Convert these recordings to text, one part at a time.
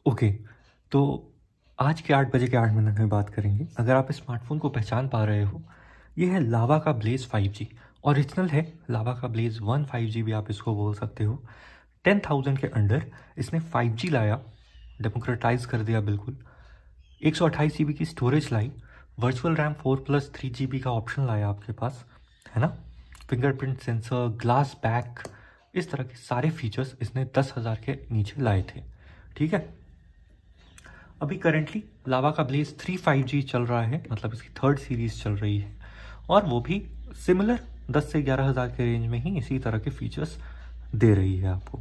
Okay, तो आज के 8 बजे के 8 मिनट में बात करेंगे। अगर आप इस स्मार्टफोन को पहचान पा रहे हो, ये है लावा का ब्लेज़ 5G। ओरिजिनल है लावा का ब्लेज़ 1 5G भी आप इसको बोल सकते हो। 10,000 के अंडर इसने 5G लाया, डेमोक्रेटाइज कर दिया बिल्कुल। 128 GB की स्टोरेज लाई, वर्चुअल रैम 4+3 GB का ऑप्शन लाया आपके पास, है ना। फिंगरप्रिंट सेंसर, ग्लास बैक, इस तरह के सारे फीचर्स इसने 10,000 के नीचे लाए थे। ठीक है, अभी करेंटली लावा का ब्लेज 3 5G चल रहा है, मतलब इसकी थर्ड सीरीज चल रही है, और वो भी सिमिलर 10 से 11,000 के रेंज में ही इसी तरह के फीचर्स दे रही है आपको।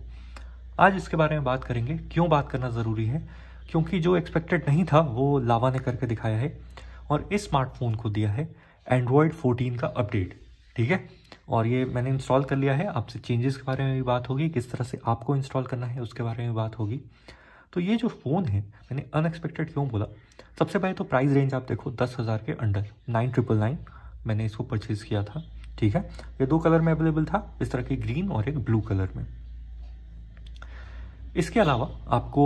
आज इसके बारे में बात करेंगे। क्यों बात करना ज़रूरी है? क्योंकि जो एक्सपेक्टेड नहीं था वो लावा ने करके दिखाया है, और इस स्मार्टफोन को दिया है एंड्रॉयड 14 का अपडेट। ठीक है, और ये मैंने इंस्टॉल कर लिया है। आपसे चेंजेस के बारे में भी बात होगी, किस तरह से आपको इंस्टॉल करना है उसके बारे में बात होगी। तो ये जो फ़ोन है, मैंने अनएक्सपेक्टेड क्यों बोला? सबसे पहले तो प्राइस रेंज आप देखो, 10,000 के अंडर, 9,999 मैंने इसको परचेज़ किया था। ठीक है, ये 2 कलर में अवेलेबल था, इस तरह की ग्रीन और एक ब्लू कलर में। इसके अलावा आपको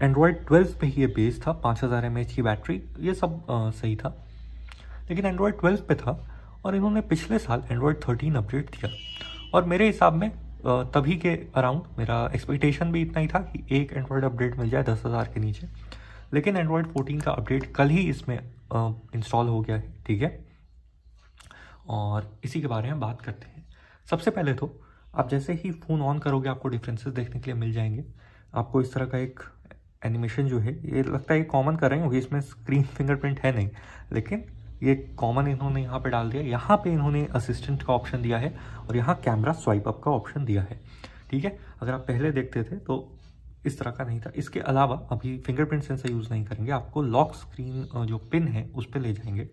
एंड्रॉयड 12 पे ही ये बेस था, 5000 mAh की बैटरी, ये सब सही था। लेकिन एंड्रॉयड 12 पे था, और इन्होंने पिछले साल एंड्रॉयड 13 अपडेट दिया, और मेरे हिसाब में तभी के अराउंड मेरा एक्सपेक्टेशन भी इतना ही था कि एक एंड्रॉयड अपडेट मिल जाए 10,000 के नीचे। लेकिन एंड्रॉयड 14 का अपडेट कल ही इसमें इंस्टॉल हो गया है। ठीक है, और इसी के बारे में बात करते हैं। सबसे पहले तो आप जैसे ही फ़ोन ऑन करोगे आपको डिफरेंसेस देखने के लिए मिल जाएंगे। आपको इस तरह का एक एनिमेशन जो है, ये लगता है ये कॉमन कर रहे हैं क्योंकि इसमें स्क्रीन फिंगरप्रिंट है नहीं, लेकिन ये कॉमन इन्होंने यहाँ पे डाल दिया। यहाँ पे इन्होंने असिस्टेंट का ऑप्शन दिया है, और यहाँ कैमरा स्वाइप अप का ऑप्शन दिया है। ठीक है, अगर आप पहले देखते थे तो इस तरह का नहीं था। इसके अलावा अभी फिंगरप्रिंट सेंसर यूज़ नहीं करेंगे, आपको लॉक स्क्रीन जो पिन है उस पर ले जाएंगे।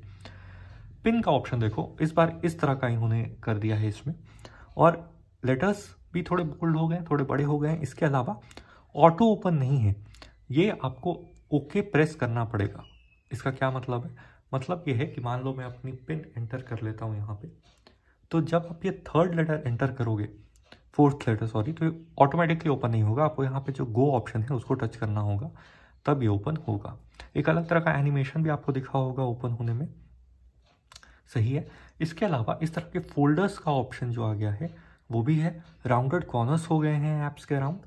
पिन का ऑप्शन देखो, इस बार इस तरह का इन्होंने कर दिया है इसमें, और लेटर्स भी थोड़े बोल्ड हो गए, थोड़े बड़े हो गए हैं। इसके अलावा ऑटो ओपन नहीं है, ये आपको ओके प्रेस करना पड़ेगा। इसका क्या मतलब है? मतलब ये है कि मान लो मैं अपनी पिन एंटर कर लेता हूँ यहाँ पे, तो जब आप ये थर्ड लेटर एंटर करोगे, फोर्थ लेटर सॉरी, तो ये ऑटोमेटिकली ओपन नहीं होगा। आपको यहाँ पे जो गो ऑप्शन है उसको टच करना होगा, तब ये ओपन होगा। एक अलग तरह का एनिमेशन भी आपको दिखा होगा ओपन होने में, सही है। इसके अलावा इस तरह के फोल्डर्स का ऑप्शन जो आ गया है वो भी है। राउंडेड कॉर्नर्स हो गए हैं ऐप्स के अराउंड।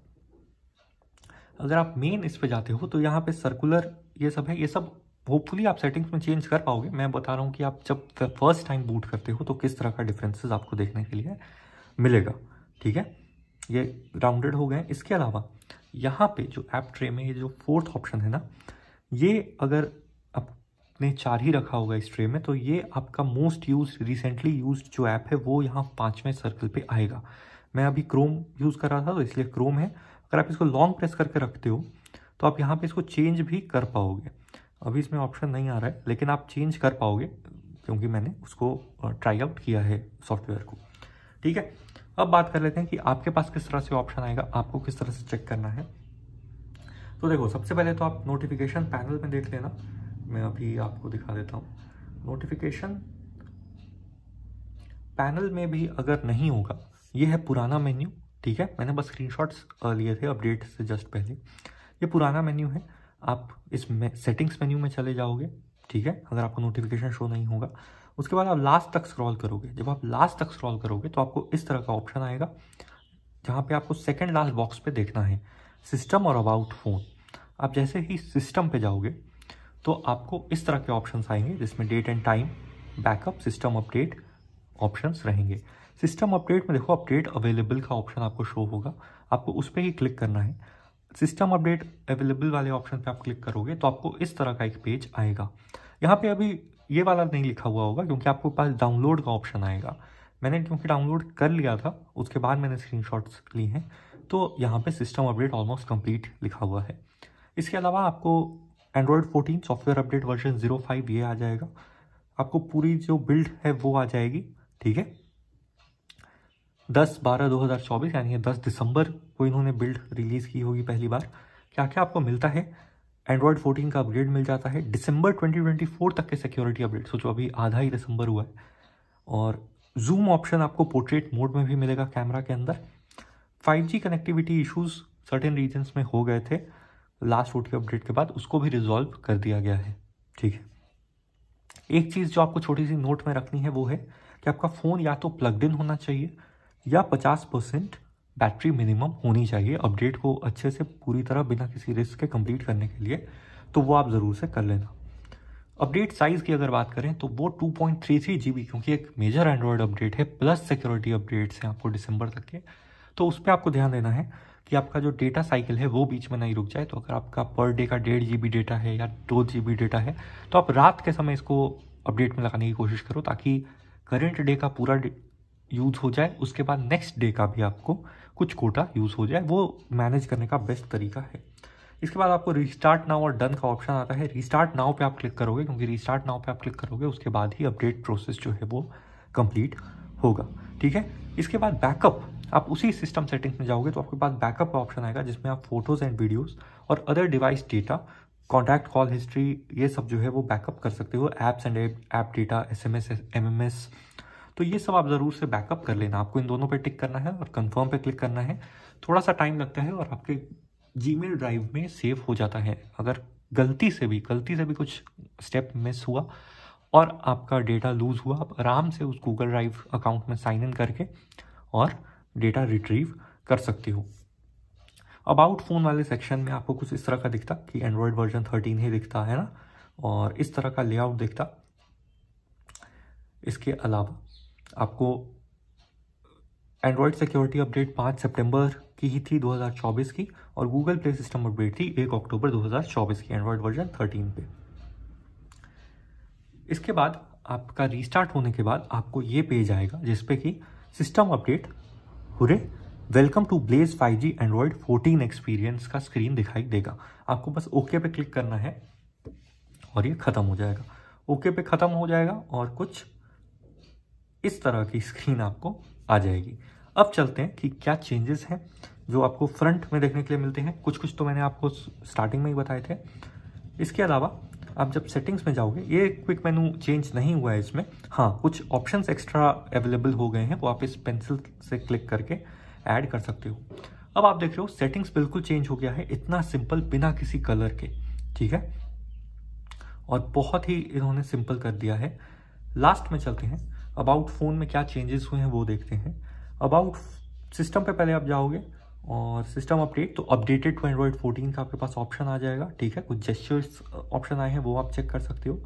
अगर आप मेन इस पे जाते हो तो यहाँ पे सर्कुलर ये सब है। ये सब होपफुली आप सेटिंग्स में चेंज कर पाओगे। मैं बता रहा हूँ कि आप जब फर्स्ट टाइम बूट करते हो तो किस तरह का डिफरेंसेस आपको देखने के लिए मिलेगा। ठीक है, ये राउंडेड हो गए। इसके अलावा यहाँ पे जो ऐप ट्रे में ये जो फोर्थ ऑप्शन है ना, ये अगर आपने 4 ही रखा होगा इस ट्रे में, तो ये आपका मोस्ट यूज रिसेंटली यूज जो ऐप है वो यहाँ 5वें सर्कल पे आएगा। मैं अभी क्रोम यूज़ कर रहा था तो इसलिए क्रोम है। अगर आप इसको लॉन्ग प्रेस करके रखते हो तो आप यहाँ पे इसको चेंज भी कर पाओगे। अभी इसमें ऑप्शन नहीं आ रहा है, लेकिन आप चेंज कर पाओगे क्योंकि मैंने उसको ट्राई आउट किया है सॉफ्टवेयर को। ठीक है, अब बात कर लेते हैं कि आपके पास किस तरह से ऑप्शन आएगा, आपको किस तरह से चेक करना है। तो देखो, सबसे पहले तो आप नोटिफिकेशन पैनल में देख लेना। मैं अभी आपको दिखा देता हूँ। नोटिफिकेशन पैनल में भी अगर नहीं होगा, ये है पुराना मेन्यू। ठीक है, मैंने बस स्क्रीनशॉट्स लिए थे अपडेट से जस्ट पहले। ये पुराना मेन्यू है, आप इस सेटिंग्स मेन्यू में चले जाओगे। ठीक है, अगर आपको नोटिफिकेशन शो नहीं होगा, उसके बाद आप लास्ट तक स्क्रॉल करोगे। जब आप लास्ट तक स्क्रॉल करोगे तो आपको इस तरह का ऑप्शन आएगा, जहाँ पे आपको सेकंड लास्ट बॉक्स पे देखना है सिस्टम और अबाउट फ़ोन। आप जैसे ही सिस्टम पे जाओगे तो आपको इस तरह के ऑप्शंस आएंगे, जिसमें date and time, backup, system update options रहेंगे। सिस्टम अपडेट में देखो, अपडेट अवेलेबल का ऑप्शन आपको शो होगा, आपको उस पर ही क्लिक करना है। सिस्टम अपडेट अवेलेबल वाले ऑप्शन पे आप क्लिक करोगे तो आपको इस तरह का एक पेज आएगा। यहाँ पे अभी ये वाला नहीं लिखा हुआ होगा क्योंकि आपको पास डाउनलोड का ऑप्शन आएगा। मैंने क्योंकि डाउनलोड कर लिया था, उसके बाद मैंने स्क्रीनशॉट्स ली हैं, तो यहाँ पे सिस्टम अपडेट ऑलमोस्ट कंप्लीट लिखा हुआ है। इसके अलावा आपको एंड्रॉयड 14 सॉफ्टवेयर अपडेट वर्जन 05 ये आ जाएगा। आपको पूरी जो बिल्ड है वो आ जाएगी। ठीक है, 10/12/2024 यानी 10 दिसंबर को इन्होंने बिल्ड रिलीज़ की होगी पहली बार। क्या क्या आपको मिलता है? एंड्रॉयड 14 का अपग्रेड मिल जाता है, दिसंबर 2024 तक के सिक्योरिटी अपडेट, सोचो अभी आधा ही दिसंबर हुआ है। और जूम ऑप्शन आपको पोर्ट्रेट मोड में भी मिलेगा कैमरा के अंदर। 5G connectivity issues certain regions में हो गए थे, लास्ट OTA अपडेट के बाद उसको भी रिजॉल्व कर दिया गया है। ठीक है, एक चीज़ जो आपको छोटी सी नोट में रखनी है वो है कि आपका फ़ोन या तो प्लग्ड इन होना चाहिए या 50% बैटरी मिनिमम होनी चाहिए अपडेट को अच्छे से पूरी तरह बिना किसी रिस्क के कंप्लीट करने के लिए, तो वो आप ज़रूर से कर लेना। अपडेट साइज़ की अगर बात करें तो वो 2.33 GB, क्योंकि एक मेजर एंड्रॉयड अपडेट है प्लस सिक्योरिटी अपडेट्स हैं आपको दिसंबर तक के, तो उस पर आपको ध्यान देना है कि आपका जो डेटा साइकिल है वो बीच में नहीं रुक जाए। तो अगर आपका पर डे का 1.5 GB डेटा है या 2 GB डेटा है तो आप रात के समय इसको अपडेट में लगाने की कोशिश करो, ताकि करंट डे का पूरा यूज़ हो जाए, उसके बाद नेक्स्ट डे का भी आपको कुछ कोटा यूज़ हो जाए। वो मैनेज करने का बेस्ट तरीका है। इसके बाद आपको रिस्टार्ट नाउ और डन का ऑप्शन आता है। रिस्टार्ट नाउ पे आप क्लिक करोगे, क्योंकि रिस्टार्ट नाउ पे आप क्लिक करोगे उसके बाद ही अपडेट प्रोसेस जो है वो कंप्लीट होगा। ठीक है, इसके बाद बैकअप, आप उसी सिस्टम सेटिंग्स में जाओगे तो आपके पास बैकअप का ऑप्शन आएगा, जिसमें आप फोटोज़ एंड वीडियोज़ और other device data, contact call history, ये सब जो है वो बैकअप कर सकते हो। Apps and app data, SMS, MMS, तो ये सब आप ज़रूर से बैकअप कर लेना। आपको इन दोनों पे टिक करना है और कंफर्म पे क्लिक करना है। थोड़ा सा टाइम लगता है और आपके जीमेल ड्राइव में सेव हो जाता है। अगर गलती से भी कुछ स्टेप मिस हुआ और आपका डेटा लूज़ हुआ, आप आराम से उस गूगल ड्राइव अकाउंट में साइन इन करके और डेटा रिट्रीव कर सकते हो। अबाउट फ़ोन वाले सेक्शन में आपको कुछ इस तरह का दिखता कि एंड्रॉयड वर्जन 13 ही दिखता है ना, और इस तरह का लेआउट दिखता। इसके अलावा आपको एंड्रॉयड सिक्योरिटी अपडेट 5 सितंबर की ही थी 2024 की, और गूगल प्ले सिस्टम अपडेट थी 1 अक्टूबर 2024 की एंड्रॉयड वर्जन 13 पे। इसके बाद आपका रीस्टार्ट होने के बाद आपको ये पेज आएगा जिसपे कि system update hurray welcome to Blaze 5G Android 14 experience का स्क्रीन दिखाई देगा। आपको बस ओके पे क्लिक करना है और ये ख़त्म हो जाएगा। ओके पे ख़त्म हो जाएगा और कुछ इस तरह की स्क्रीन आपको आ जाएगी। अब चलते हैं कि क्या चेंजेस हैं जो आपको फ्रंट में देखने के लिए मिलते हैं। कुछ तो मैंने आपको स्टार्टिंग में ही बताए थे। इसके अलावा आप जब सेटिंग्स में जाओगे, ये क्विक मेनू चेंज नहीं हुआ है इसमें। हाँ, कुछ ऑप्शंस एक्स्ट्रा अवेलेबल हो गए हैं, वो आप इस पेंसिल से क्लिक करके ऐड कर सकते हो। अब आप देख रहे हो सेटिंग्स बिल्कुल चेंज हो गया है, इतना सिंपल, बिना किसी कलर के। ठीक है, और बहुत ही इन्होंने सिंपल कर दिया है। लास्ट में चलते हैं, अबाउट फ़ोन में क्या चेंजेस हुए हैं वो देखते हैं। अबाउट सिस्टम पे पहले आप जाओगे और सिस्टम अपडेट, तो अपडेटेड टू एंड्रॉयड 14 का आपके पास ऑप्शन आ जाएगा। ठीक है, कुछ जेस्चर्स ऑप्शन आए हैं वो आप चेक कर सकते हो।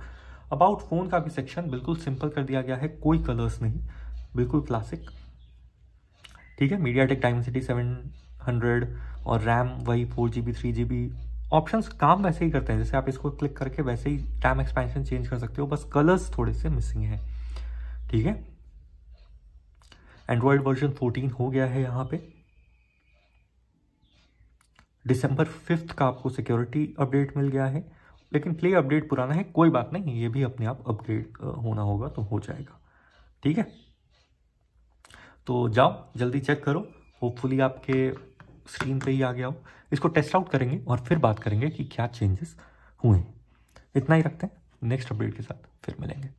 अबाउट फ़ोन का भी सेक्शन बिल्कुल सिंपल कर दिया गया है, कोई कलर्स नहीं, बिल्कुल क्लासिक। ठीक है, मीडियाटेक डायमेंसिटी 700 और रैम वही 4GB 3GB। ऑप्शंस काम वैसे ही करते हैं, जैसे आप इसको क्लिक करके वैसे ही रैम एक्सपेंशन चेंज कर सकते हो, बस कलर्स थोड़े से मिसिंग हैं। ठीक है, एंड्रॉयड वर्जन 14 हो गया है यहाँ पे। दिसंबर 5 का आपको सिक्योरिटी अपडेट मिल गया है, लेकिन प्ले अपडेट पुराना है, कोई बात नहीं, ये भी अपने आप अपग्रेड होना होगा तो हो जाएगा। ठीक है, तो जाओ जल्दी चेक करो, होपफुली आपके स्क्रीन पे ही आ गया हो। इसको टेस्ट आउट करेंगे और फिर बात करेंगे कि क्या चेंजेस हुए। इतना ही रखते हैं, नेक्स्ट अपडेट के साथ फिर मिलेंगे।